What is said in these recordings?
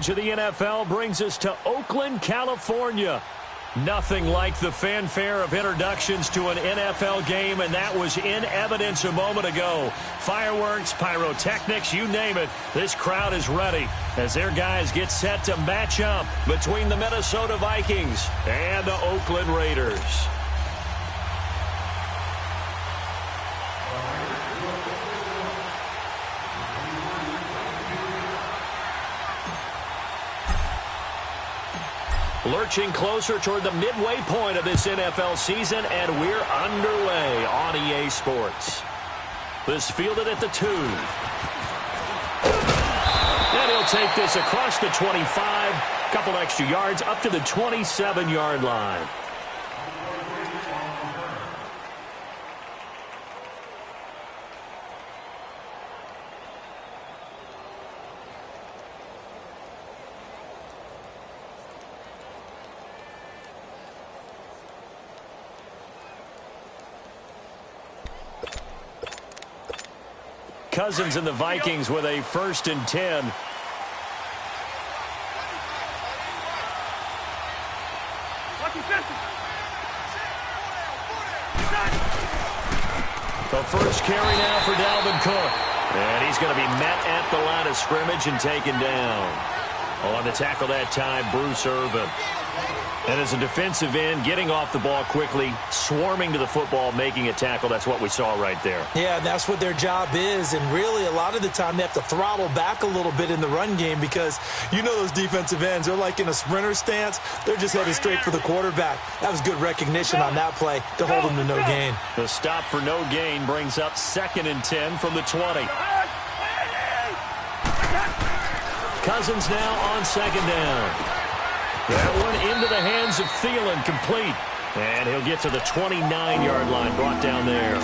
coverage of the NFL brings us to Oakland, California. Nothing like the fanfare of introductions to an NFL game, and that was in evidence a moment ago. Fireworks, pyrotechnics, you name it. This crowd is ready as their guys get set to match up between the Minnesota Vikings and the Oakland Raiders. Lurching closer toward the midway point of this NFL season, and we're underway on EA Sports. This fielded at the 2. And he'll take this across the 25, couple extra yards up to the 27-yard line. Cousins and the Vikings with a 1st and 10. The first carry now for Dalvin Cook. And he's going to be met at the line of scrimmage and taken down. On the tackle that time, Bruce Irvin. And as a defensive end, getting off the ball quickly, swarming to the football, making a tackle, that's what we saw right there. Yeah, and that's what their job is. And really, a lot of the time, they have to throttle back a little bit in the run game because you know those defensive ends, they're like in a sprinter stance. They're just headed straight for the quarterback. That was good recognition on that play to hold them to no gain. The stop for no gain brings up 2nd and 10 from the 20. Cousins now on 2nd down. That one into the hands of Thielen, complete. And he'll get to the 29-yard line, brought down there.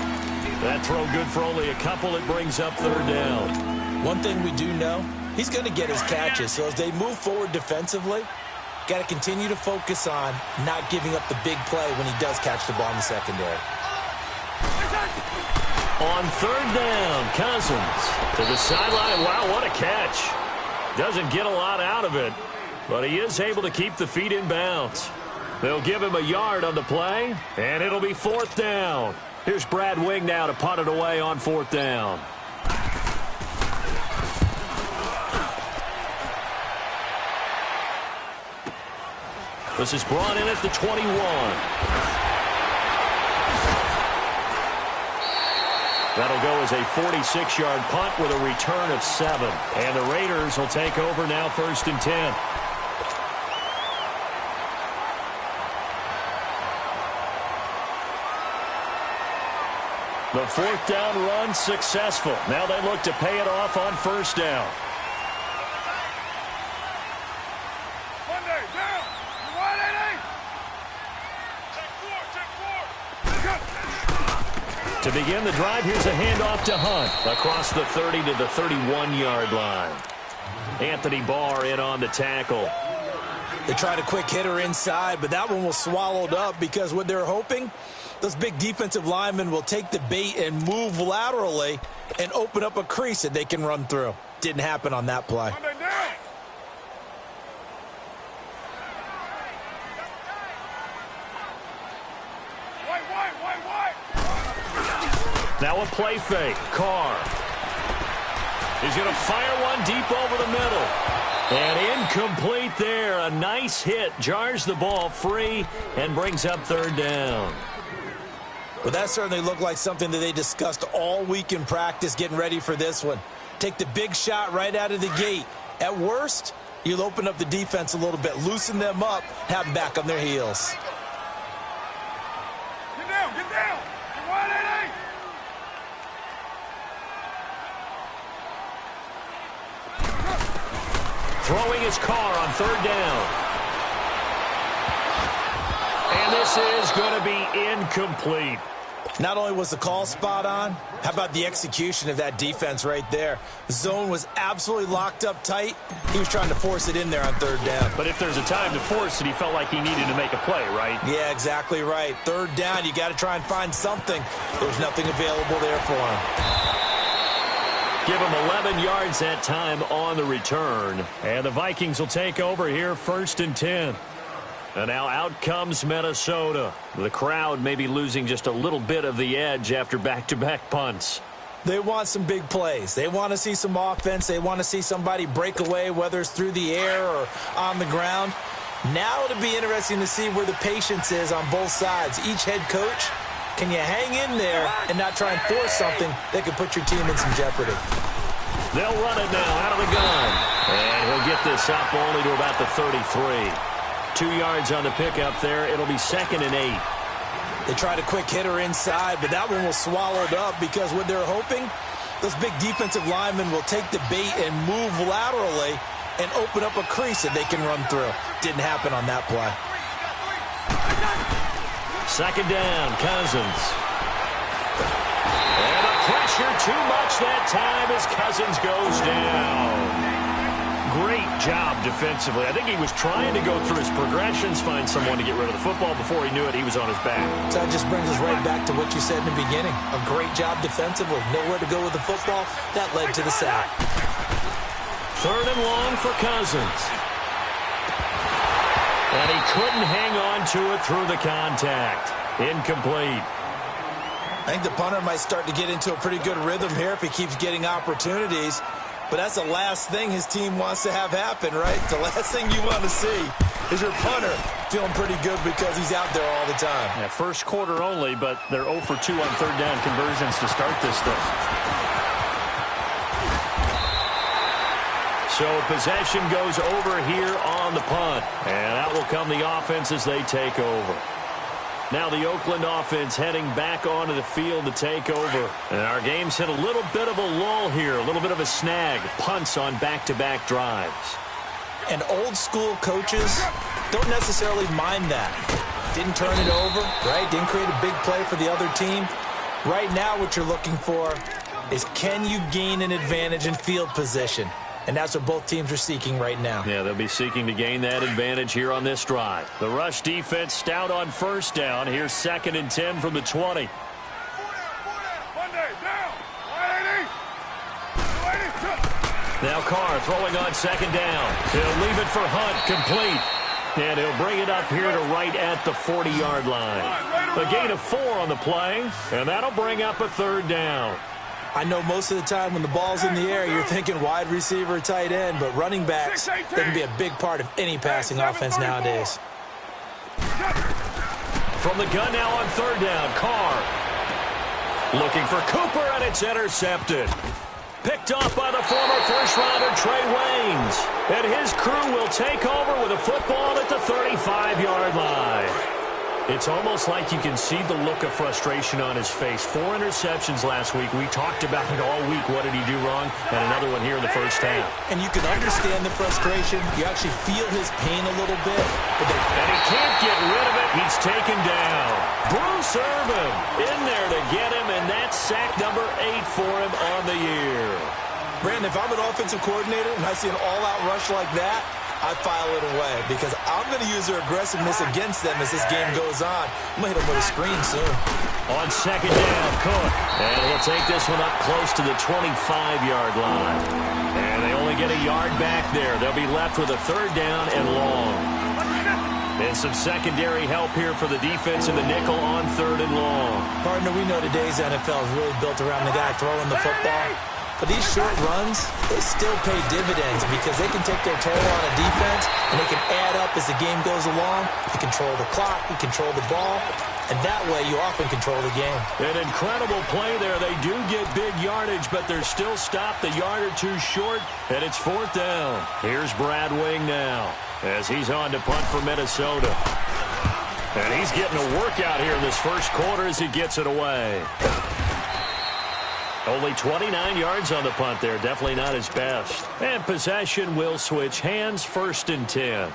That throw good for only a couple. It brings up 3rd down. One thing we do know, he's going to get his catches. So as they move forward defensively, got to continue to focus on not giving up the big play when he does catch the ball in the secondary. On 3rd down, Cousins to the sideline. Wow, what a catch. Doesn't get a lot out of it, but he is able to keep the feet in bounds. They'll give him a yard on the play, and it'll be 4th down. Here's Brad Wing now to punt it away on 4th down. This is brought in at the 21. That'll go as a 46-yard punt with a return of 7. And the Raiders will take over now 1st and 10. The 4th down run successful. Now they look to pay it off on 1st down. To begin the drive, here's a handoff to Hunt across the 30 to the 31-yard line. Anthony Barr in on the tackle. They tried a quick hitter inside, but that one was swallowed up because what they're hoping, those big defensive linemen will take the bait and move laterally and open up a crease that they can run through. Didn't happen on that play. Now a play fake. Carr. He's going to fire one deep over the middle. And incomplete there. A nice hit. Jars the ball free and brings up 3rd down. Well, that certainly looked like something that they discussed all week in practice getting ready for this one. Take the big shot right out of the gate. At worst, you'll open up the defense a little bit, loosen them up, have them back on their heels. Get down, get down. Get wide, Eddie. Throwing his Carr on 3rd down. And this is going to be incomplete. Not only was the call spot on, how about the execution of that defense right there? The zone was absolutely locked up tight. He was trying to force it in there on 3rd down. But if there's a time to force it, he felt like he needed to make a play, right? Yeah, exactly right. 3rd down, you got to try and find something. There's nothing available there for him. Give him 11 yards that time on the return. And the Vikings will take over here 1st and 10. And now out comes Minnesota. The crowd may be losing just a little bit of the edge after back-to-back punts. They want some big plays. They want to see some offense. They want to see somebody break away, whether it's through the air or on the ground. Now it'll be interesting to see where the patience is on both sides. Each head coach, can you hang in there and not try and force something that could put your team in some jeopardy? They'll run it now out of the gun. And he'll get this up only to about the 33. 2 yards on the pickup there. It'll be 2nd and 8. They tried a quick hitter inside, but that one was swallowed up because what they're hoping, those big defensive linemen will take the bait and move laterally and open up a crease that they can run through. Didn't happen on that play. 2nd down, Cousins. And the pressure too much that time as Cousins goes down. Great job defensively. I think he was trying to go through his progressions, find someone to get rid of the football. Before he knew it, he was on his back. So that just brings us right back to what you said in the beginning. A great job defensively. Nowhere to go with the football. That led to the sack. 3rd and long for Cousins. And he couldn't hang on to it through the contact. Incomplete. I think the punter might start to get into a pretty good rhythm here if he keeps getting opportunities. But that's the last thing his team wants to have happen, right? The last thing you want to see is your punter feeling pretty good because he's out there all the time. Yeah, first quarter only, but they're 0 for 2 on 3rd down conversions to start this thing. So possession goes over here on the punt. And out will come the offense as they take over. Now the Oakland offense heading back onto the field to take over. And our game's hit a little bit of a lull here, a little bit of a snag. Punts on back-to-back drives. And old school coaches don't necessarily mind that. Didn't turn it over, right? Didn't create a big play for the other team. Right now what you're looking for is can you gain an advantage in field position? And that's what both teams are seeking right now. Yeah, they'll be seeking to gain that advantage here on this drive. The rush defense stout on 1st down. Here's 2nd and 10 from the 20. Now Carr throwing on 2nd down. He'll leave it for Hunt, complete. And he'll bring it up here to right at the 40-yard line. A gain of 4 on the play, and that'll bring up a 3rd down. I know most of the time when the ball's in the air, you're thinking wide receiver, tight end, but running backs, they can be a big part of any passing offense nowadays. From the gun now on 3rd down, Carr. Looking for Cooper, and it's intercepted. Picked off by the former first-rounder Trey Waynes. And his crew will take over with a football at the 35-yard line. It's almost like you can see the look of frustration on his face. 4 interceptions last week. We talked about it all week. What did he do wrong? And another one here in the 1st half. And you can understand the frustration. You actually feel his pain a little bit. And he can't get rid of it. He's taken down. Bruce Irvin in there to get him, and that's sack number 8 for him on the year. Brandon, if I'm an offensive coordinator and I see an all-out rush like that, I file it away because I'm going to use their aggressiveness against them as this game goes on. I'm going to hit them with a screen soon. On 2nd down, Cook. And he'll take this one up close to the 25-yard line. And they only get a yard back there. They'll be left with a 3rd down and long. And some secondary help here for the defense in the nickel on 3rd and long. Partner, we know today's NFL is really built around the guy throwing the football. But these short runs, they still pay dividends because they can take their toll on a defense and they can add up as the game goes along. You control the clock, you control the ball, and that way you often control the game. An incredible play there. They do get big yardage, but they're still stopped a yard or two short, and it's 4th down. Here's Brad Wing now as he's on to punt for Minnesota. And he's getting a workout here in this 1st quarter as he gets it away. Only 29 yards on the punt there. Definitely not his best. And possession will switch hands, 1st and 10.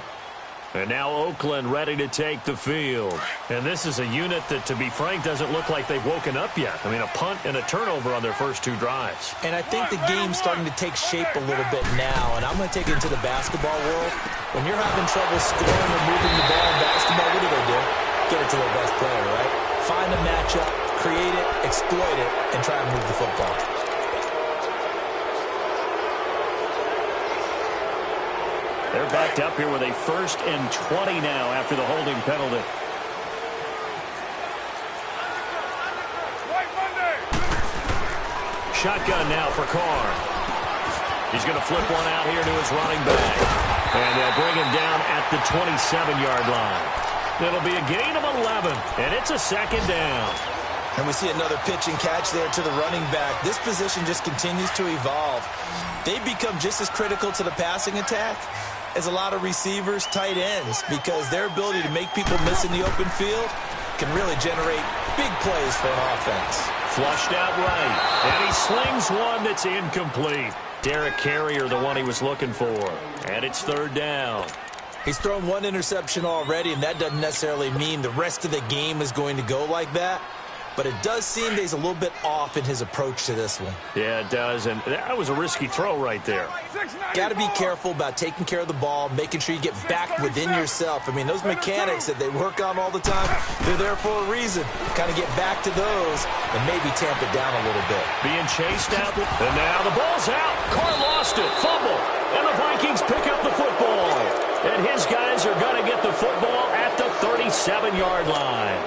And now Oakland ready to take the field. And this is a unit that, to be frank, doesn't look like they've woken up yet. I mean, a punt and a turnover on their first 2 drives. And I think the game's starting to take shape a little bit now. And I'm going to take it into the basketball world. When you're having trouble scoring or moving the ball in basketball, what do? Get it to their best player, right? Find a matchup, create it, exploit it, and try to move the football. They're backed up here with a 1st and 20 now after the holding penalty. Shotgun now for Carr. He's going to flip one out here to his running back. And they'll bring him down at the 27-yard line. It'll be a gain of 11, and it's a 2nd down. And we see another pitch and catch there to the running back. This position just continues to evolve. They become just as critical to the passing attack as a lot of receivers, tight ends, because their ability to make people miss in the open field can really generate big plays for an offense. Flushed out right, and he slings one that's incomplete. Derek Carrier, the one he was looking for. And it's 3rd down. He's thrown one interception already, and that doesn't necessarily mean the rest of the game is going to go like that. But it does seem that he's a little bit off in his approach to this one. Yeah, it does, and that was a risky throw right there. Got to be careful about taking care of the ball, making sure you get back within yourself. I mean, those mechanics that they work on all the time, they're there for a reason. Kind of get back to those and maybe tamp it down a little bit. Being chased out, and now the ball's out. Carr lost it, fumble, and the Vikings pick up the football. And his guys are going to get the football at the 37-yard line.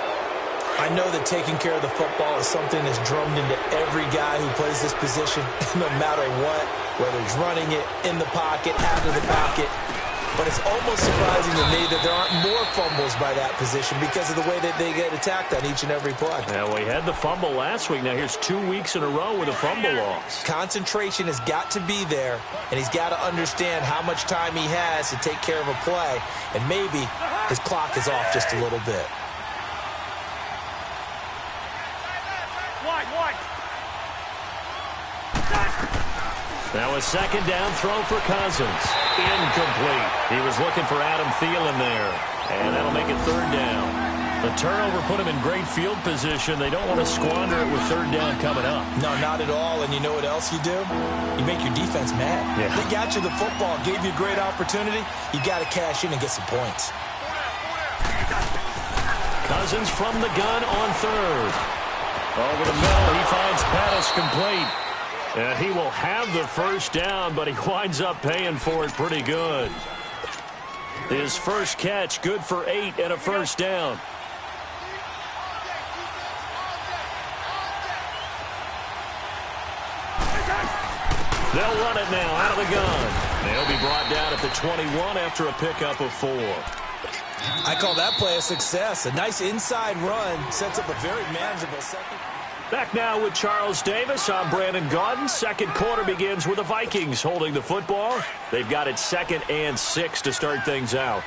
I know that taking care of the football is something that's drummed into every guy who plays this position, no matter what, whether he's running it, in the pocket, out of the pocket. But it's almost surprising to me that there aren't more fumbles by that position because of the way that they get attacked on each and every play. Yeah, we had the fumble last week. Now here's 2 weeks in a row with a fumble loss. Concentration has got to be there, and he's got to understand how much time he has to take care of a play, and maybe his clock is off just a little bit. Now a 2nd down throw for Cousins. Incomplete. He was looking for Adam Thielen there. And that'll make it 3rd down. The turnover put him in great field position. They don't want to squander it with 3rd down coming up. No, not at all. And you know what else you do? You make your defense mad. Yeah. They got you the football, gave you a great opportunity. You got to cash in and get some points. Cousins from the gun on 3rd. Over the middle, he finds Pettis complete. And he will have the 1st down, but he winds up paying for it pretty good. His first catch, good for 8 and a 1st down. They'll run it now out of the gun. They'll be brought down at the 21 after a pickup of 4. I call that play a success. A nice inside run sets up a very manageable second. Back now with Charles Davis. I'm Brandon Gaudin. 2nd quarter begins with the Vikings holding the football. They've got it 2nd and 6 to start things out.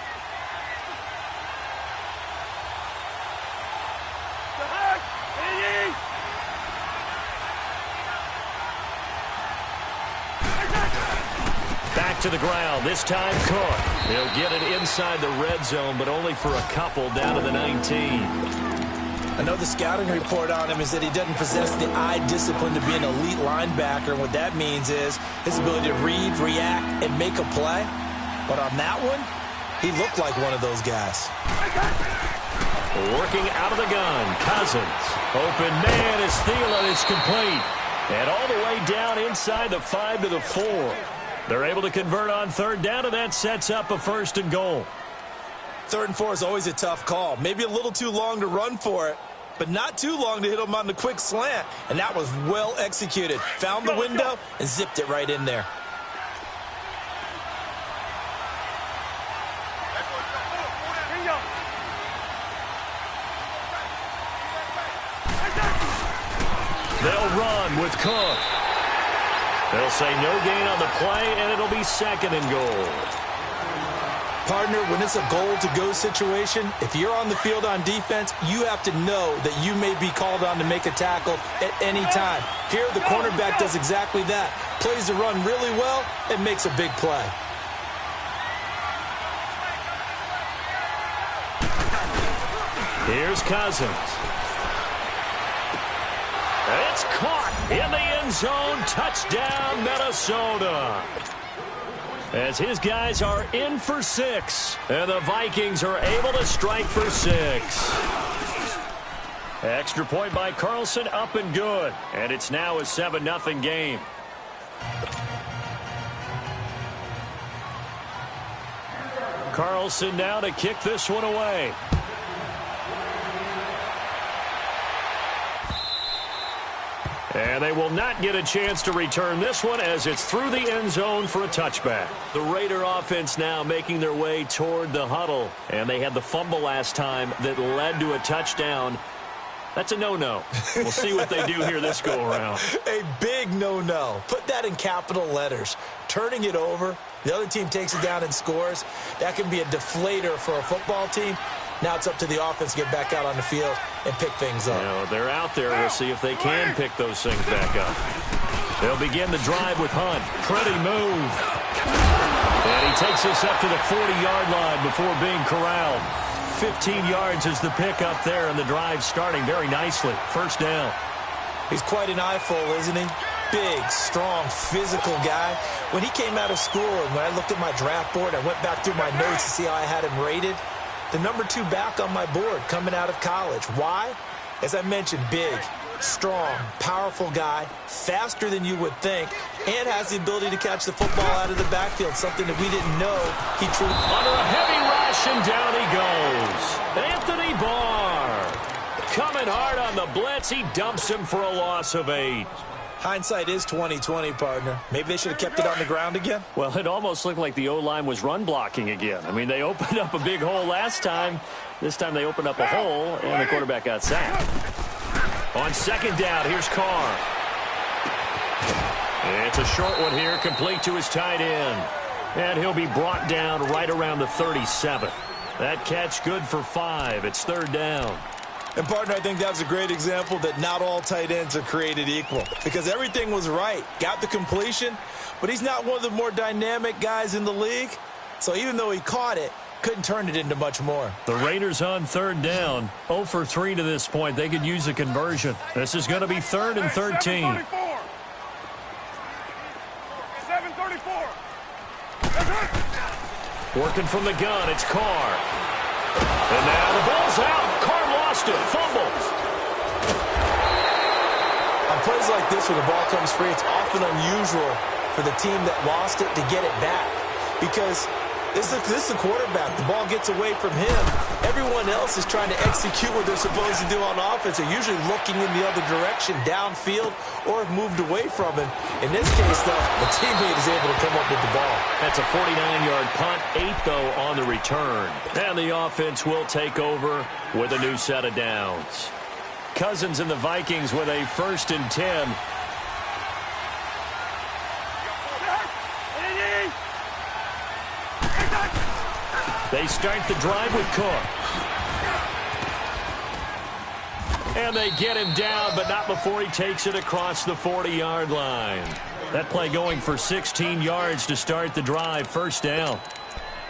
Back to the ground. This time Cook. He'll get it inside the red zone, but only for a couple down to the 19. I know the scouting report on him is that he doesn't possess the eye discipline to be an elite linebacker. And what that means is his ability to read, react, and make a play. But on that one, he looked like one of those guys. Working out of the gun, Cousins. Open man as Thielen is complete. And all the way down inside the 5 to the 4. They're able to convert on 3rd down, and that sets up a 1st and goal. 3rd and 4 is always a tough call. Maybe a little too long to run for it, but not too long to hit him on the quick slant. And that was well executed. Found the window and zipped it right in there. They'll run with Cook. They'll say no gain on the play, and it'll be 2nd and goal. Partner, when it's a goal-to-go situation, if you're on the field on defense, you have to know that you may be called on to make a tackle at any time. Here, the cornerback does exactly that. Plays the run really well and makes a big play. Here's Cousins. It's caught in the end zone. Touchdown, Minnesota. As his guys are in for 6. And the Vikings are able to strike for 6. Extra point by Carlson, up and good. And it's now a 7-0 game. Carlson now to kick this one away. And they will not get a chance to return this one as it's through the end zone for a touchback. The Raider offense now making their way toward the huddle. And they had the fumble last time that led to a touchdown. That's a no-no. We'll see what they do here this go-around. A big no-no. Put that in capital letters. Turning it over, the other team takes it down and scores. That can be a deflator for a football team. Now it's up to the offense to get back out on the field and pick things up. They're out there. We'll see if they can pick those things back up. They'll begin the drive with Hunt. Pretty move. And he takes us up to the 40-yard line before being corralled. 15 yards is the pickup there, and the drive starting very nicely. First down. He's quite an eyeful, isn't he? Big, strong, physical guy. When he came out of school and when I looked at my draft board, I went back through my notes to see how I had him rated. The number 2 back on my board coming out of college. Why? As I mentioned, big, strong, powerful guy, faster than you would think, and has the ability to catch the football out of the backfield, something that we didn't know he truly... Under a heavy rush, and down he goes. Anthony Barr coming hard on the blitz. He dumps him for a loss of 8. Hindsight is 20/20, partner. Maybe they should have kept it on the ground again. Well, it almost looked like the O-line was run blocking again. I mean, they opened up a big hole last time. This time they opened up a hole, and the quarterback got sacked. On second down, here's Carr. It's a short one here, complete to his tight end. And he'll be brought down right around the 37. That catch good for 5. It's third down. And, partner, I think that's a great example that not all tight ends are created equal. Because everything was right. Got the completion, but he's not one of the more dynamic guys in the league. So even though he caught it, couldn't turn it into much more. The Raiders on third down. 0 for 3 to this point. They could use a conversion. This is going to be 3rd and 13. 7:34. Working from the gun, it's Carr. And now the ball's out. Carr lost it. Fumbles. On plays like this where the ball comes free, it's often unusual for the team that lost it to get it back. Because this is the quarterback. The ball gets away from him. Everyone else is trying to execute what they're supposed to do on offense. They're usually looking in the other direction, downfield, or have moved away from him. In this case, though, the teammate is able to come up with the ball. That's a 49-yard punt, 8, though, on the return. And the offense will take over with a new set of downs. Cousins and the Vikings with a 1st and 10. They start the drive with Cook. And they get him down, but not before he takes it across the 40-yard line. That play going for 16 yards to start the drive. First down.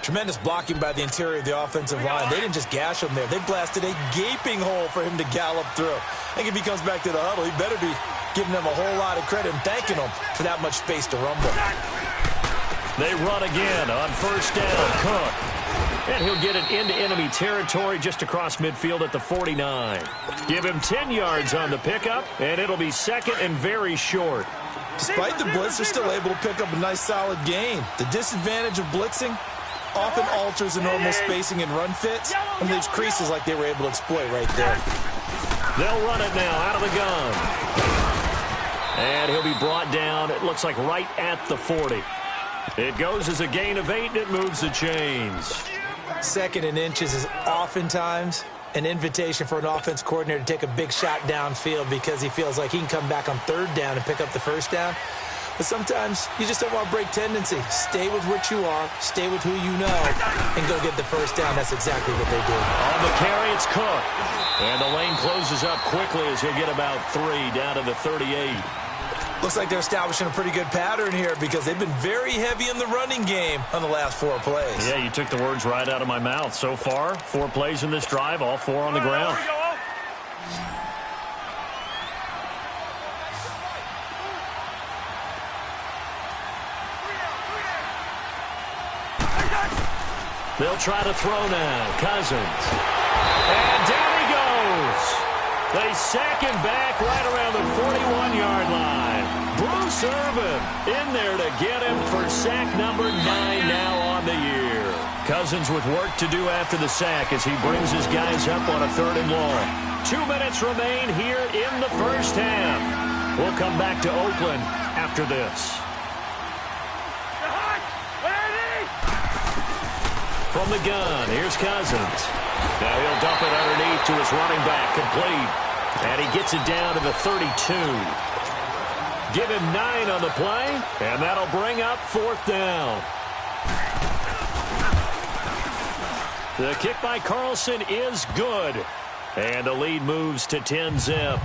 Tremendous blocking by the interior of the offensive line. They didn't just gash him there. They blasted a gaping hole for him to gallop through. I think if he comes back to the huddle, he better be giving them a whole lot of credit and thanking them for that much space to rumble. They run again on first down. Cook. And he'll get it into enemy territory just across midfield at the 49. Give him 10 yards on the pickup, and it'll be 2nd and very short. Despite the blitz, they're still able to pick up a nice, solid gain. The disadvantage of blitzing often alters the normal spacing and run fits and leaves creases like they were able to exploit right there. They'll run it now out of the gun. And he'll be brought down, it looks like right at the 40. It goes as a gain of 8, and it moves the chains. 2nd and inches is oftentimes an invitation for an offense coordinator to take a big shot downfield because he feels like he can come back on 3rd down and pick up the 1st down. But sometimes you just don't want to break tendency. Stay with what you are, stay with who you know, and go get the 1st down. That's exactly what they did. On the carry, it's Cook. And the lane closes up quickly as he'll get about 3 down to the 38. Looks like they're establishing a pretty good pattern here because they've been very heavy in the running game on the last 4 plays. Yeah, you took the words right out of my mouth. So far, 4 plays in this drive, all 4 on the ground. They'll try to throw now. Cousins. And down he goes. They sack him back right around the 41-yard line. Bruce Irvin in there to get him for sack number 9 now on the year. Cousins with work to do after the sack as he brings his guys up on a 3rd and long. 2 minutes remain here in the first half. We'll come back to Oakland after this. From the gun, here's Cousins. Now he'll dump it underneath to his running back, complete. And he gets it down to the 32. Give him 9 on the play, and that'll bring up 4th down. The kick by Carlson is good. And the lead moves to 10-zip.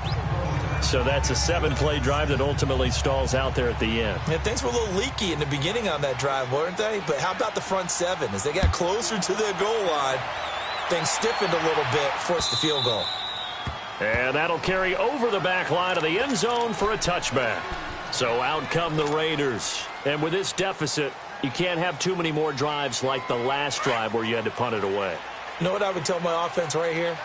So that's a 7-play drive that ultimately stalls out there at the end. Yeah, things were a little leaky in the beginning on that drive, weren't they? But how about the front 7? As they got closer to the goal line, things stiffened a little bit, forced the field goal. And that'll carry over the back line of the end zone for a touchback. So out come the Raiders. And with this deficit, you can't have too many more drives like the last drive where you had to punt it away. You know what I would tell my offense right here?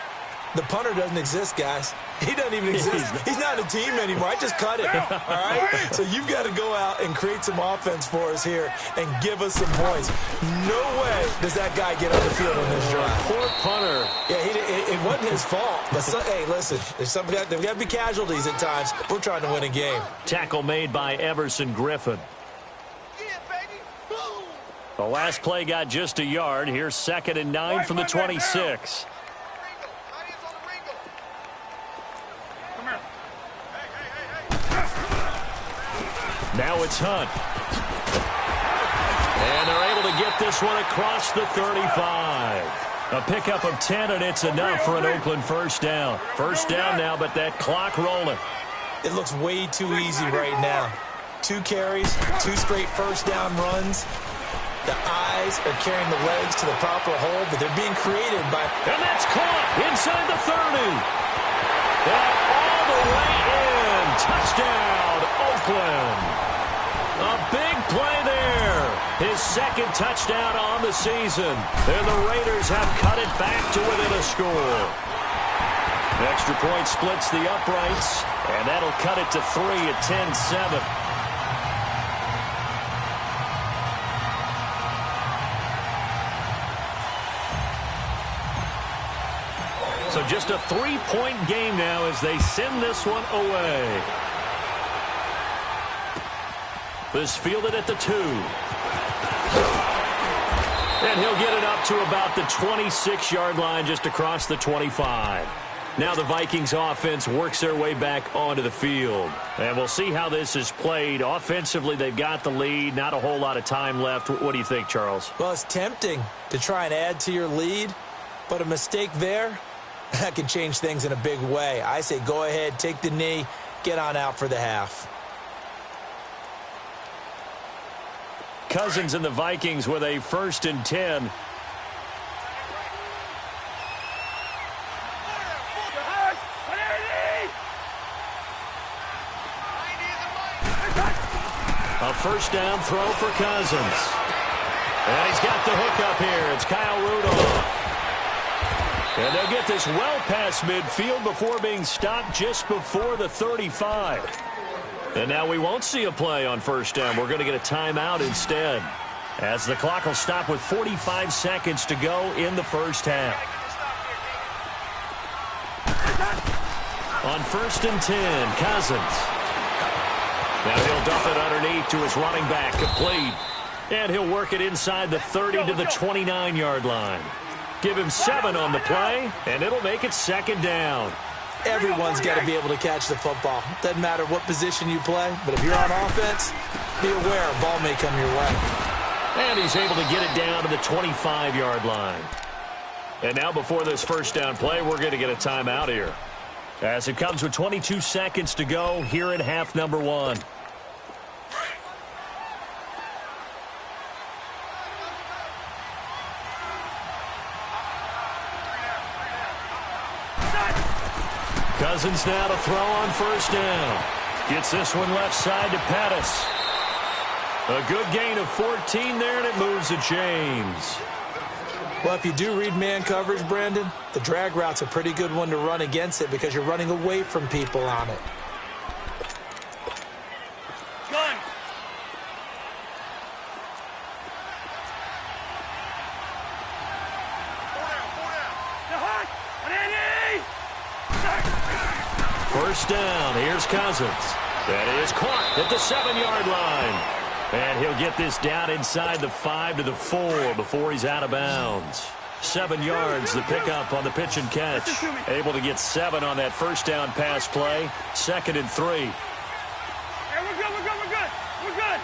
The punter doesn't exist, guys. He doesn't even exist. He's not a team anymore. I just cut it, all right? So you've got to go out and create some offense for us here and give us some points. No way does that guy get on the field on this drive. Poor punter. Yeah, it wasn't his fault. But, hey, listen, there's got to be casualties at times. We're trying to win a game. Tackle made by Everson Griffin. The last play got just a yard. Here's 2nd and 9 from the 26. Now it's Hunt. And they're able to get this one across the 35. A pickup of 10, and it's enough for an Oakland first down. First down now, but that clock rolling. It looks way too easy right now. 2 carries, 2 straight first down runs. The eyes are carrying the legs to the proper hole, but they're being created by... And that's caught inside the 30. And all the way in. Touchdown, Oakland. A big play there. His 2nd touchdown on the season. And the Raiders have cut it back to within a score. Extra point splits the uprights, and that'll cut it to 3 at 10-7. So just a 3-point game now as they send this one away. This fielded at the 2. And he'll get it up to about the 26-yard line just across the 25. Now the Vikings offense works their way back onto the field. And we'll see how this is played. Offensively, they've got the lead. Not a whole lot of time left. What do you think, Charles? Well, it's tempting to try and add to your lead, but a mistake there, that can change things in a big way. I say go ahead, take the knee, get on out for the half. Cousins and the Vikings with a 1st and 10. A first down throw for Cousins. And he's got the hook up here. It's Kyle Rudolph. And they'll get this well past midfield before being stopped just before the 35. And now we won't see a play on first down. We're going to get a timeout instead, as the clock will stop with 45 seconds to go in the first half. On 1st and 10, Cousins. Now he'll dump it underneath to his running back, complete. And he'll work it inside the 30 to the 29-yard line. Give him 7 on the play, and it'll make it 2nd down. Everyone's got to be able to catch the football. Doesn't matter what position you play, but if you're on offense, be aware a ball may come your way. And he's able to get it down to the 25-yard line. And now before this first down play, we're going to get a timeout here, as it comes with 22 seconds to go here in half number 1. Cousins now to throw on first down. Gets this one left side to Pettis. A good gain of 14 there, and it moves the chains. Well, if you do read man coverage, Brandon, the drag route's a pretty good one to run against it because you're running away from people on it. First down. Here's Cousins. That is caught at the 7-yard line. And he'll get this down inside the 5 to the 4 before he's out of bounds. 7 yards, the pickup on the pitch and catch. Able to get 7 on that first down pass play. 2nd and 3. Hey, we're good, we're good, we're good. We're good.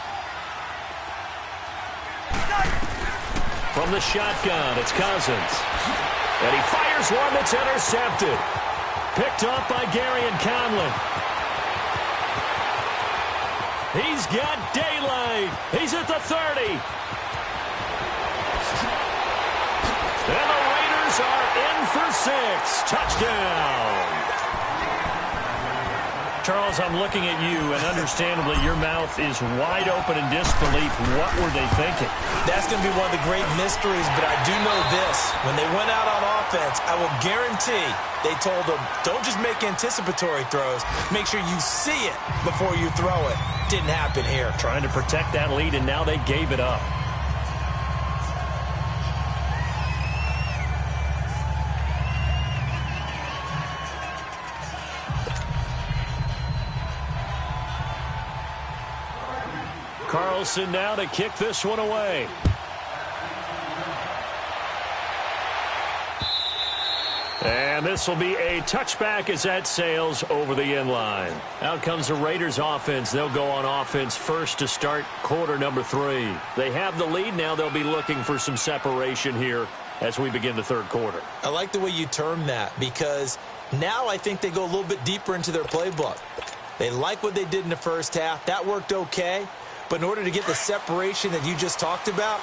From the shotgun, it's Cousins. And he fires one that's intercepted. Picked off by Gary and Conlon. He's got daylight. He's at the 30. And the Raiders are in for 6. Touchdown. Charles, I'm looking at you, and understandably, your mouth is wide open in disbelief. What were they thinking? That's going to be one of the great mysteries, but I do know this. When they went out on offense, I will guarantee they told them, don't just make anticipatory throws. Make sure you see it before you throw it. Didn't happen here. Trying to protect that lead, and now they gave it up. Carlson now to kick this one away. And this will be a touchback as that sails over the end line. Out comes the Raiders offense. They'll go on offense first to start quarter number 3. They have the lead now. They'll be looking for some separation here as we begin the third quarter. I like the way you term that because now I think they go a little bit deeper into their playbook. They like what they did in the first half. That worked okay. But in order to get the separation that you just talked about,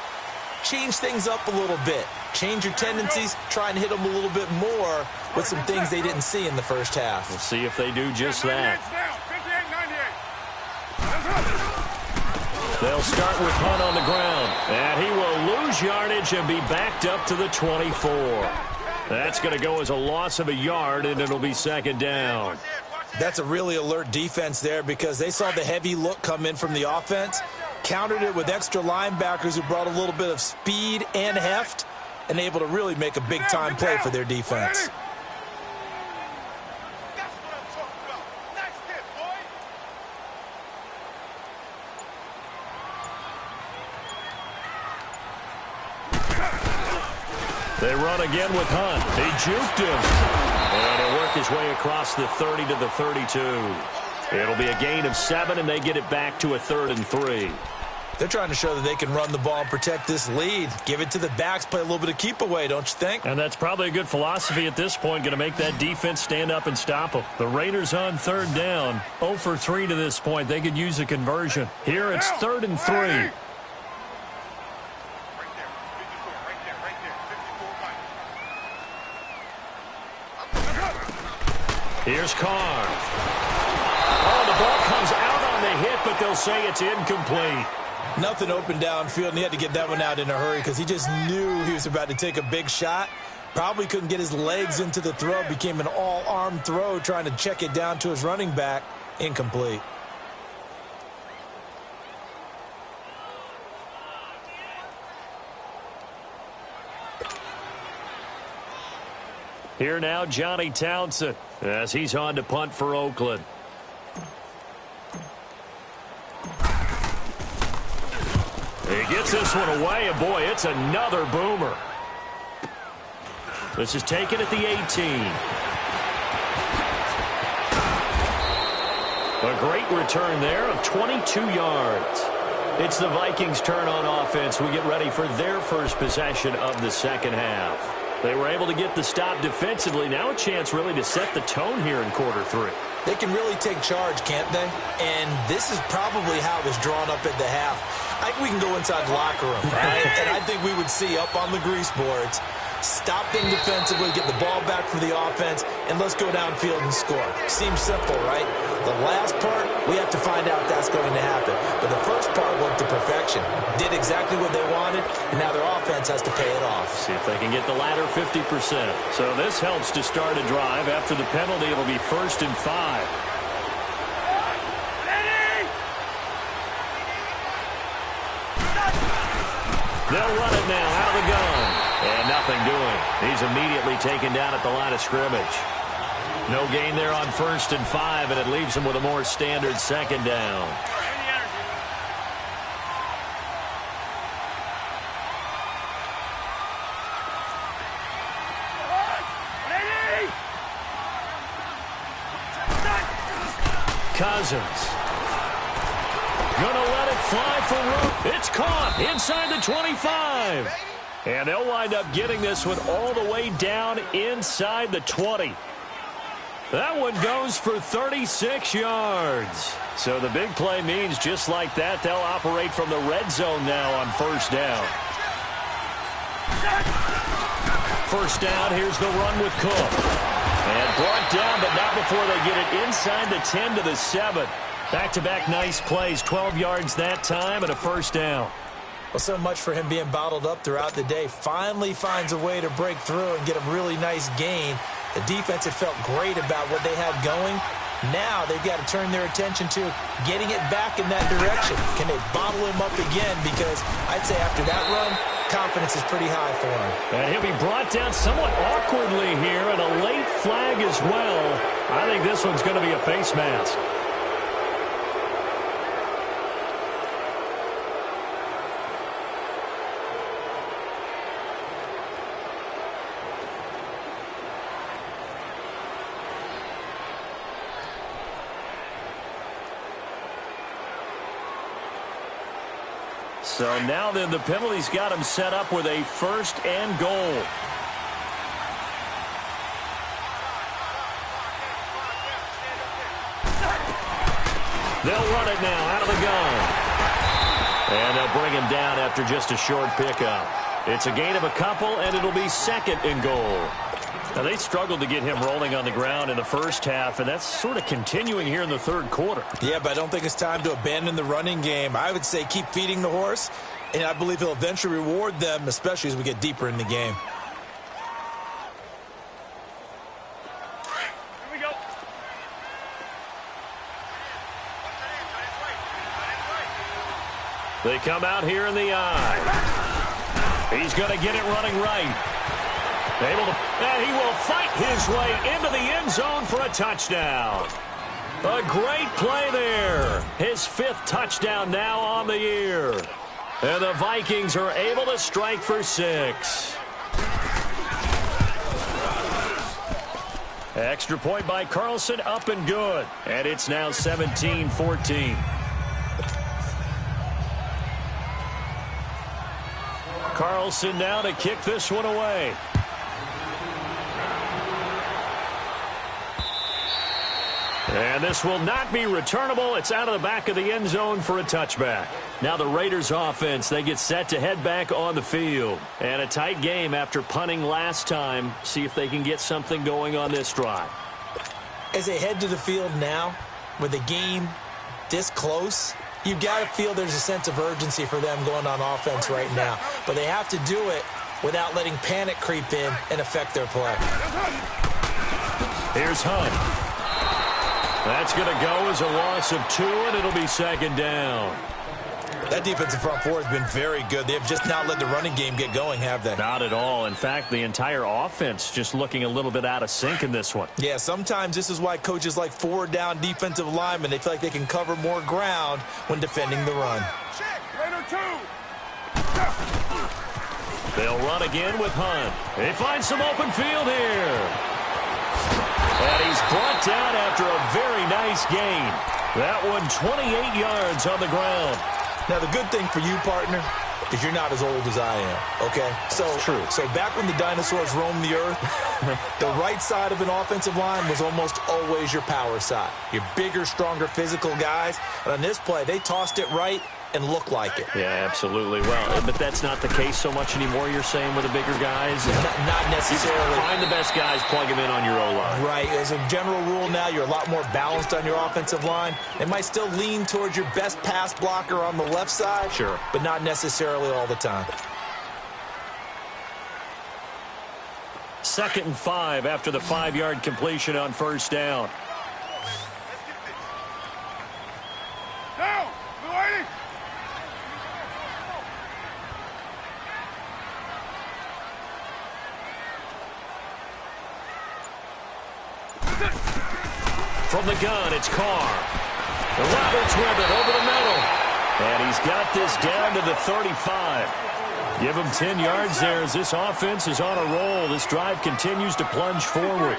change things up a little bit. Change your tendencies, try and hit them a little bit more with some things they didn't see in the first half. We'll see if they do just that. 58-98. They'll start with Hunt on the ground. And he will lose yardage and be backed up to the 24. That's going to go as a loss of a yard, and it'll be 2nd down. That's a really alert defense there because they saw the heavy look come in from the offense, countered it with extra linebackers who brought a little bit of speed and heft, and able to really make a big-time play for their defense. They run again with Hunt. He juked him. And he'll work his way across the 30 to the 32. It'll be a gain of 7, and they get it back to a 3rd and 3. They're trying to show that they can run the ball and protect this lead. Give it to the backs, play a little bit of keep away, don't you think? And that's probably a good philosophy at this point, going to make that defense stand up and stop them. The Raiders on 3rd down. 0 for 3 to this point. They could use a conversion. Here it's 3rd and 3. Here's Carr. Oh, the ball comes out on the hit, but they'll say it's incomplete. Nothing open downfield, and he had to get that one out in a hurry because he just knew he was about to take a big shot. Probably couldn't get his legs into the throw. Became an all-arm throw trying to check it down to his running back. Incomplete. Here now, Johnny Townsend, as he's on to punt for Oakland. He gets this one away, and boy, it's another boomer. This is taken at the 18. A great return there of 22 yards. It's the Vikings' turn on offense. We get ready for their first possession of the second half. They were able to get the stop defensively. Now a chance really to set the tone here in quarter 3. They can really take charge, can't they? And this is probably how it was drawn up at the half. I think we can go inside the locker room, right? And I think we would see up on the grease boards, stop them defensively, get the ball back for the offense, and let's go downfield and score. Seems simple, right? The last part, we have to find out if that's going to happen. But the first part worked to perfection. Did exactly what they wanted, and now their offense has to pay it off. See if they can get the latter 50%. So this helps to start a drive. After the penalty, it'll be 1st and 5. They'll run it now out of the gun. And nothing doing. He's immediately taken down at the line of scrimmage. No gain there on 1st and 5, and it leaves them with a more standard 2nd down. Cousins. Gonna let it fly for room. It's caught inside the 25. And they'll wind up getting this one all the way down inside the 20. That one goes for 36 yards. So the big play means just like that, they'll operate from the red zone now on 1st down. 1st down, here's the run with Cook. And brought down, but not before they get it inside the 10 to the 7. Back-to-back nice plays, 12 yards that time and a 1st down. Well, so much for him being bottled up throughout the day. Finally finds a way to break through and get a really nice gain. The defense had felt great about what they had going. Now they've got to turn their attention to getting it back in that direction. Can they bottle him up again? Because I'd say after that run, confidence is pretty high for him. And he'll be brought down somewhat awkwardly here, and a late flag as well. I think this one's going to be a face mask. So now then the penalty's got him set up with a 1st and goal. They'll run it now out of the gun. And they'll bring him down after just a short pickup. It's a gain of a couple, and it'll be 2nd and goal. Now, they struggled to get him rolling on the ground in the 1st half, and that's sort of continuing here in the 3rd quarter. Yeah, but I don't think it's time to abandon the running game. I would say keep feeding the horse, and I believe he'll eventually reward them, especially as we get deeper in the game. Here we go. They come out here in the eye. He's going to get it running right. And he will fight his way into the end zone for a touchdown. A great play there. His 5th touchdown now on the year. And the Vikings are able to strike for 6. Extra point by Carlson, up and good. And it's now 17-14. Carlson now to kick this one away. And this will not be returnable. It's out of the back of the end zone for a touchback. Now the Raiders offense, they get set to head back on the field. And a tight game after punting last time. See if they can get something going on this drive. As they head to the field now, with the game this close, you've got to feel there's a sense of urgency for them going on offense right now. But they have to do it without letting panic creep in and affect their play. Here's Hunt. That's going to go as a loss of 2, and it'll be 2nd down. That defensive front four has been very good. They have just not let the running game get going, have they? Not at all. In fact, the entire offense just looking a little bit out of sync in this one. Yeah, sometimes this is why coaches like 4-down defensive linemen, they feel like they can cover more ground when defending the run. Raider 2. They'll run again with Hunt. They find some open field here. And he's brought down after a very nice gain. That one 28 yards on the ground. Now, the good thing for you, partner, is you're not as old as I am, okay? So, true. So back when the dinosaurs roamed the earth, the right side of an offensive line was almost always your power side. Your bigger, stronger, physical guys. And on this play, they tossed it right and looked like it. Yeah, absolutely. Well, but that's not the case so much anymore, you're saying, with the bigger guys? Not necessarily. Find the best guys, plug them in on your O-line. Right. As a general rule now, you're a lot more balanced on your offensive line. They might still lean towards your best pass blocker on the left side. Sure. But not necessarily all the time. 2nd and 5 after the 5-yard completion on 1st down. Now, waiting. From the gun, it's Carr. Roberts with it over the middle. And he's got this down to the 35. Give him 10 yards there as this offense is on a roll. This drive continues to plunge forward.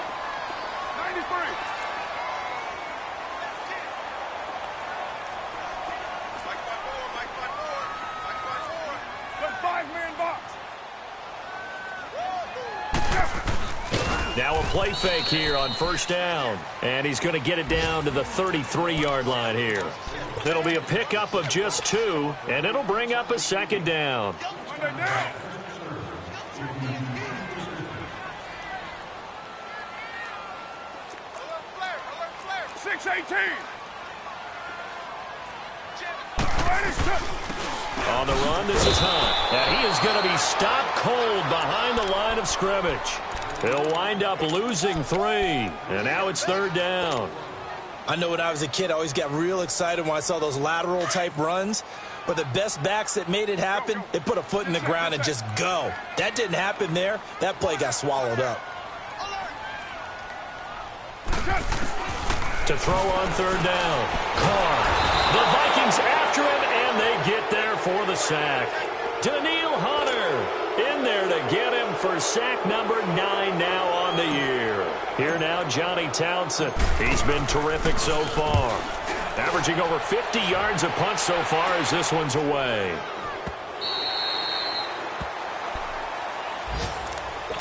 93. Put 5-man box. Now a play fake here on first down. And he's going to get it down to the 33-yard line here. It'll be a pickup of just 2, and it'll bring up a second down. 6-18. On the run, this is Hunt. And he is going to be stopped cold behind the line of scrimmage. He'll wind up losing 3, and now it's third down. I know when I was a kid, I always got real excited when I saw those lateral-type runs. But the best backs that made it happen, they put a foot in the ground and just go. That didn't happen there. That play got swallowed up. To throw on third down. Carr. The Vikings after him, and they get there for the sack. Daniil Hunter in there to get him for sack number 9 now on the year. Here now, Johnny Townsend. He's been terrific so far. Averaging over 50 yards a punt so far as this one's away.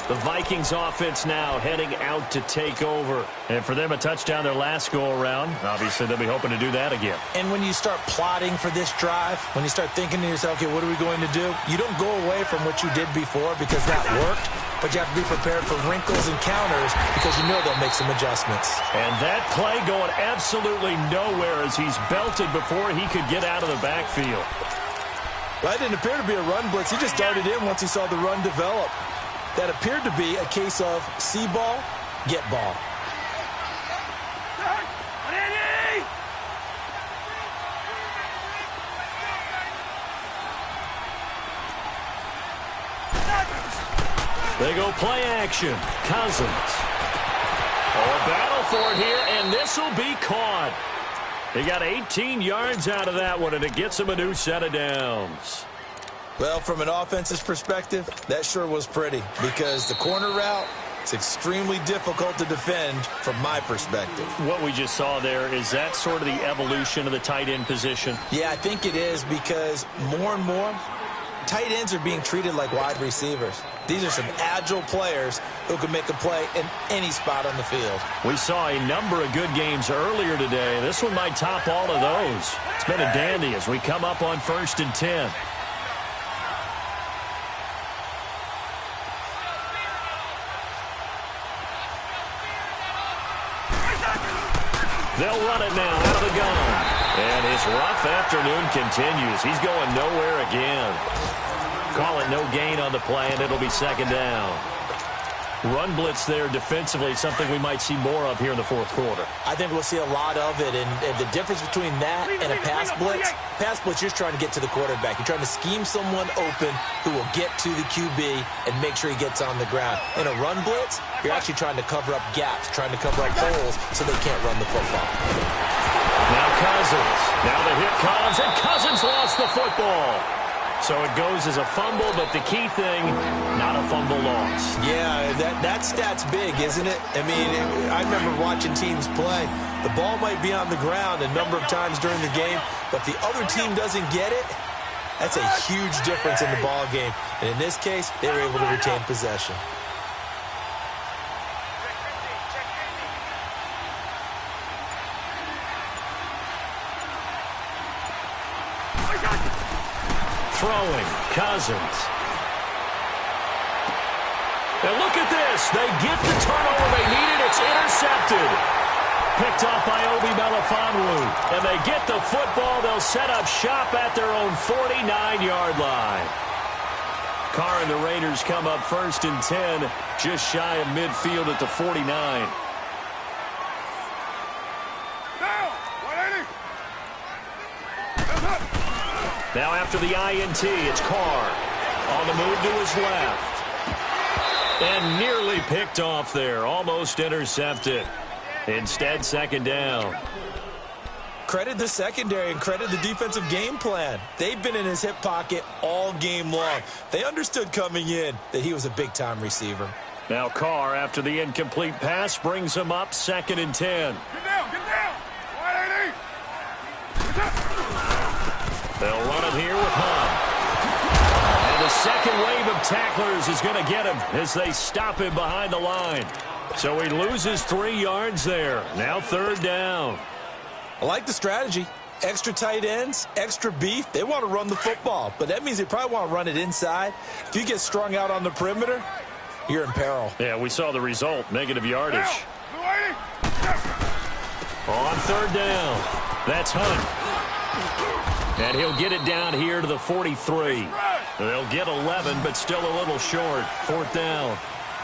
The Vikings offense now heading out to take over. And for them, a touchdown their last go-around. Obviously, they'll be hoping to do that again. And when you start plotting for this drive, when you start thinking to yourself, okay, what are we going to do? You don't go away from what you did before because that worked. But you have to be prepared for wrinkles and counters because you know they'll make some adjustments. And that play going absolutely nowhere as he's belted before he could get out of the backfield. Well, it didn't appear to be a run blitz. He just darted in once he saw the run develop. That appeared to be a case of see ball, get ball. They go play action. Cousins. Oh, a battle for it here, and this will be caught. He got 18 yards out of that one, and it gets him a new set of downs. Well, from an offensive perspective, that sure was pretty because the corner route, it's extremely difficult to defend from my perspective. What we just saw there, is that sort of the evolution of the tight end position? Yeah, I think it is because more and more, tight ends are being treated like wide receivers. These are some agile players who can make a play in any spot on the field. We saw a number of good games earlier today. This one might top all of those. It's been a dandy as we come up on 1st and 10. They'll run it now out of the gun. And his rough afternoon continues. He's going nowhere again. Call it no gain on the play, and it'll be second down. Run blitz there defensively, something we might see more of here in the fourth quarter. I think we'll see a lot of it, and the difference between that and a pass blitz, you're trying to get to the quarterback. You're trying to scheme someone open who will get to the QB and make sure he gets on the ground. In a run blitz, you're actually trying to cover up gaps, trying to cover up holes so they can't run the football. Now Cousins. Now the hit comes, and Cousins lost the football. So it goes as a fumble, but the key thing, not a fumble loss. Yeah, that stat's big, isn't it? I mean, I remember watching teams play. The ball might be on the ground a number of times during the game, but the other team doesn't get it. That's a huge difference in the ball game. And in this case, they were able to retain possession. Throwing, Cousins. And look at this. They get the turnover they needed. It's intercepted. Picked off by Obi Melifonwu. And they get the football. They'll set up shop at their own 49-yard line. Carr and the Raiders come up 1st and 10, just shy of midfield at the 49. Now after the INT, it's Carr on the move to his left. And nearly picked off there, almost intercepted. Instead, second down. Credit the secondary and credit the defensive game plan. They've been in his hip pocket all game long. They understood coming in that he was a big-time receiver. Now Carr, after the incomplete pass, brings him up 2nd and 10. Get down, get down. 180. They'll run it here with Hunt. And the second wave of tacklers is going to get him as they stop him behind the line. So he loses 3 yards there. Now 3rd down. I like the strategy. Extra tight ends, extra beef. They want to run the football, but that means they probably want to run it inside. If you get strung out on the perimeter, you're in peril. Yeah, we saw the result. Negative yardage. On 3rd down. That's Hunt. And he'll get it down here to the 43. They'll get 11, but still a little short. 4th down.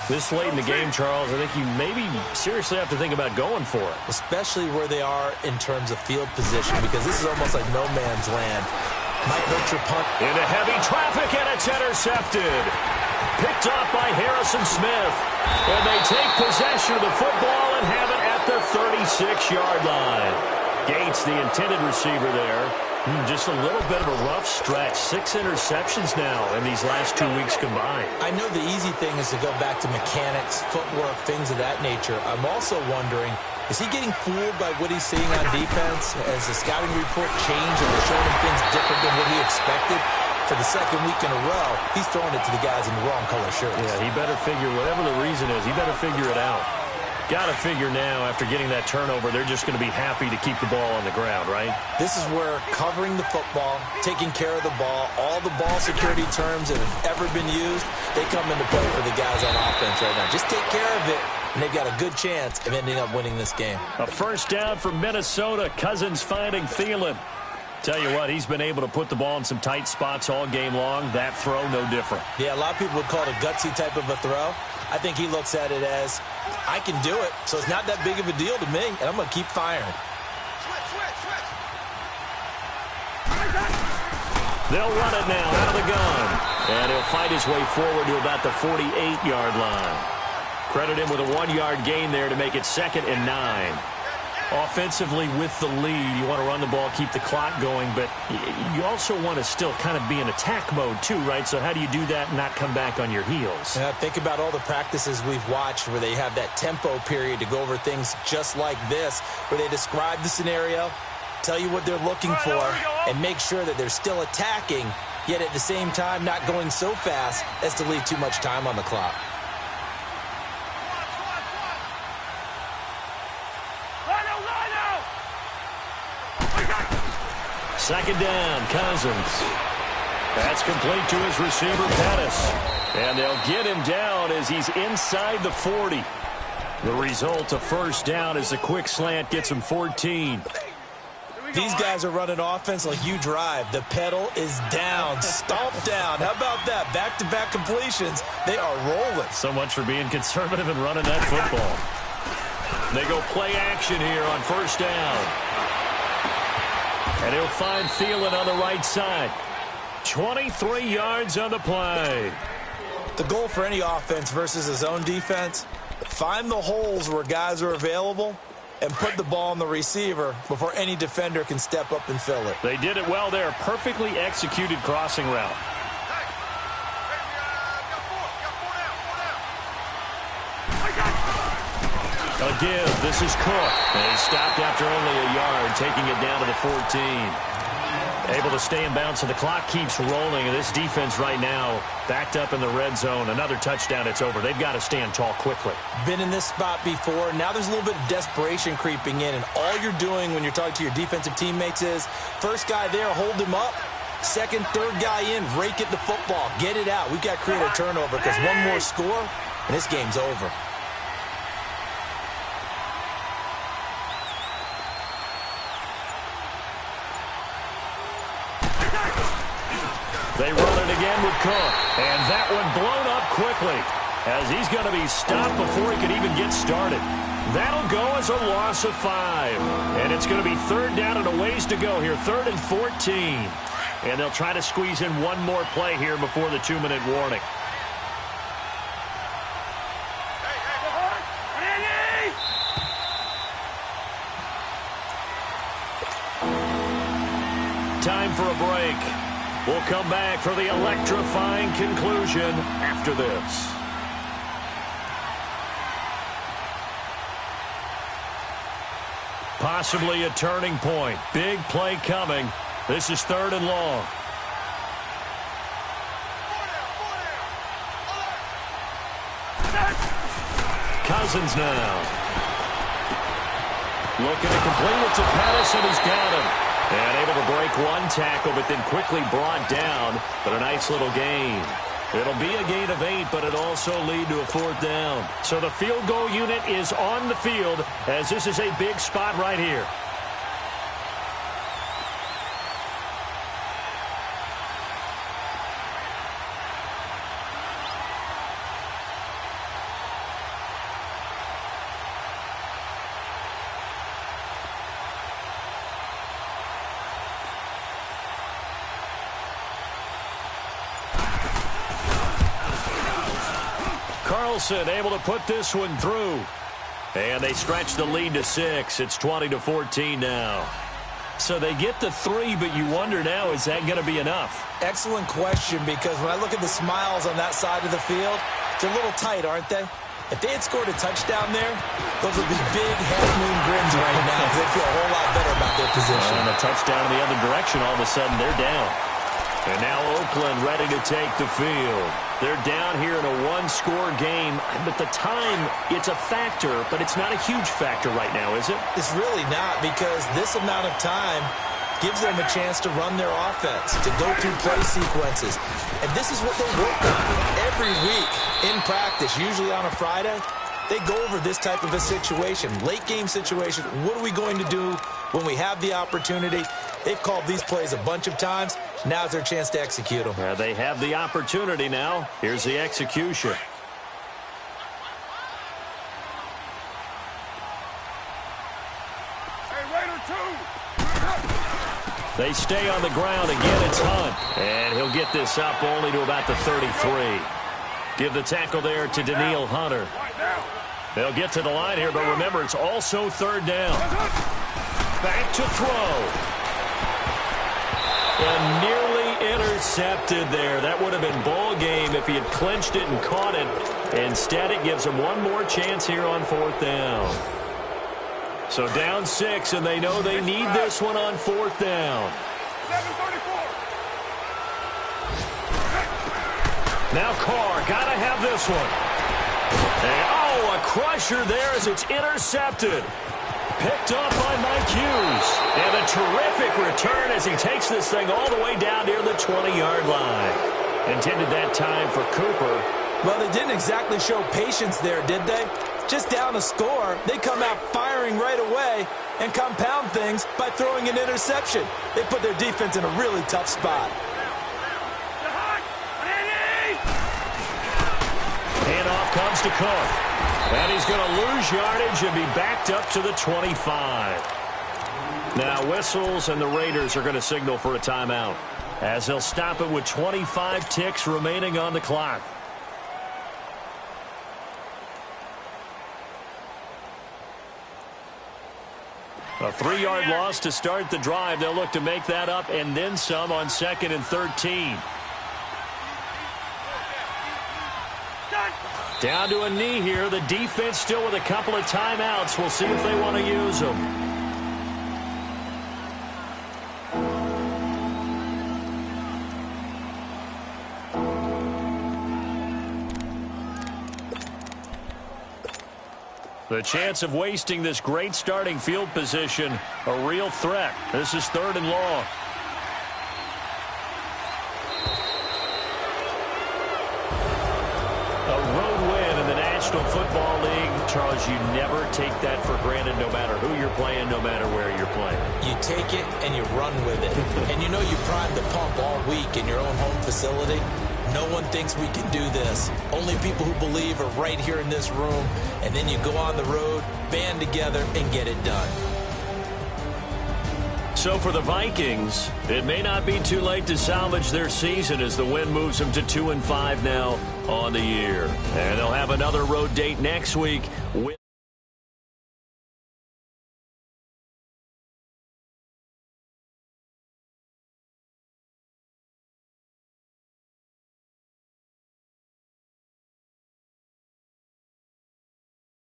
This late in the game, Charles, I think you maybe seriously have to think about going for it. Especially where they are in terms of field position, because this is almost like no man's land. Might hurt your punt. Into heavy traffic, and it's intercepted. Picked off by Harrison Smith. And they take possession of the football and have it at the 36-yard line. Gates, the intended receiver there. Just a little bit of a rough stretch. 6 interceptions now in these last 2 weeks combined. I know the easy thing is to go back to mechanics, footwork, things of that nature. I'm also wondering, is he getting fooled by what he's seeing on defense? Has the scouting report changed and they're showing him things different than what he expected? For the 2nd week in a row, he's throwing it to the guys in the wrong color shirts. Yeah, he better figure, whatever the reason is, he better figure it out. Got to figure now, after getting that turnover, they're just going to be happy to keep the ball on the ground, right? This is where covering the football, taking care of the ball, all the ball security terms that have ever been used, they come into play for the guys on offense right now. Just take care of it, and they've got a good chance of ending up winning this game. A 1st down for Minnesota. Cousins finding Thielen. Tell you what, he's been able to put the ball in some tight spots all game long. That throw, no different. Yeah, a lot of people would call it a gutsy type of a throw. I think he looks at it as, I can do it, so it's not that big of a deal to me, and I'm going to keep firing. They'll run it now out of the gun. And he'll fight his way forward to about the 48-yard line. Credit him with a 1-yard gain there to make it 2nd and 9. Offensively with the lead, you want to run the ball, keep the clock going, but you also want to still kind of be in attack mode too, right? So how do you do that and not come back on your heels? Yeah, think about all the practices we've watched where they have that tempo period to go over things just like this, where they describe the scenario, tell you what they're looking for, and make sure that they're still attacking, yet at the same time not going so fast as to leave too much time on the clock. Second down, Cousins. That's complete to his receiver, Pettis. And they'll get him down as he's inside the 40. The result, a 1st down as the quick slant gets him 14. These guys are running offense like you drive. The pedal is down, stomped down. How about that? Back-to-back completions. They are rolling. So much for being conservative and running that football. They go play action here on 1st down. And he'll find Thielen on the right side. 23 yards on the play. The goal for any offense versus his own defense, find the holes where guys are available and put the ball on the receiver before any defender can step up and fill it. They did it well there. Perfectly executed crossing route. A give. This is Cook. And he stopped after only a yard, taking it down to the 14. Able to stay in bounds, so the clock keeps rolling. And this defense right now backed up in the red zone. Another touchdown, it's over. They've got to stand tall quickly. Been in this spot before. Now there's a little bit of desperation creeping in. And all you're doing when you're talking to your defensive teammates is, first guy there, hold him up. Second, third guy in, rake at the football. Get it out. We've got to create a turnover because one more score, and this game's over. They run it again with Cook. And that one blown up quickly as he's going to be stopped before he could even get started. That'll go as a loss of 5. And it's going to be 3rd down and a ways to go here. 3rd and 14. And they'll try to squeeze in one more play here before the 2-minute warning. for a break. We'll come back for the electrifying conclusion after this. Possibly a turning point. Big play coming. This is 3rd and long. Cousins now. Looking to complete it to Pettis, and he's got him. And able to break one tackle, but then quickly brought down. But a nice little gain. It'll be a gain of 8, but it'll also lead to a 4th down. So the field goal unit is on the field, as this is a big spot right here. Carlson able to put this one through. And they stretch the lead to 6. It's 20-14 now. So they get the 3, but you wonder now, is that going to be enough? Excellent question, because when I look at the smiles on that side of the field, they're a little tight, aren't they? If they had scored a touchdown there, those would be big half-moon grins right now, because they feel a whole lot better about their position. And a touchdown in the other direction, all of a sudden they're down. And now Oakland ready to take the field. They're down here in a one-score game. But the time, it's a factor, but it's not a huge factor right now, is it? It's really not, because this amount of time gives them a chance to run their offense, to go through play sequences. And this is what they work on every week in practice, usually on a Friday. They go over this type of a situation, late-game situation. What are we going to do when we have the opportunity? They've called these plays a bunch of times. Now's their chance to execute them. Yeah, they have the opportunity now. Here's the execution. They stay on the ground. Again, it's Hunt. And he'll get this up only to about the 33. Give the tackle there to Daniil Hunter. They'll get to the line here, but remember, it's also 3rd down. Back to throw. And nearly intercepted there. That would have been ball game if he had clinched it and caught it. Instead, it gives him one more chance here on 4th down. So down 6, and they know they need this one on 4th down. Now Carr, gotta have this one. And, oh, a crusher there as it's intercepted. Picked up by Mike Hughes. And a terrific return as he takes this thing all the way down near the 20-yard line. Intended that time for Cooper. Well, they didn't exactly show patience there, did they? Just down a score, they come out firing right away and compound things by throwing an interception. They put their defense in a really tough spot. Handoff comes to Cook. And he's going to lose yardage and be backed up to the 25. Now whistles, and the Raiders are going to signal for a timeout, as they'll stop it with 25 ticks remaining on the clock. A 3-yard loss to start the drive. They'll look to make that up and then some on 2nd and 13. Down to a knee here. The defense still with a couple of timeouts. We'll see if they want to use them. The chance of wasting this great starting field position, a real threat. This is 3rd and long. National Football League, Charles, you never take that for granted no matter who you're playing, no matter where you're playing. You take it and you run with it. And you know you primed the pump all week in your own home facility. No one thinks we can do this. Only people who believe are right here in this room. And then you go on the road, band together, and get it done. So for the Vikings, it may not be too late to salvage their season as the win moves them to 2-5 now on the year. And they'll have another road date next week.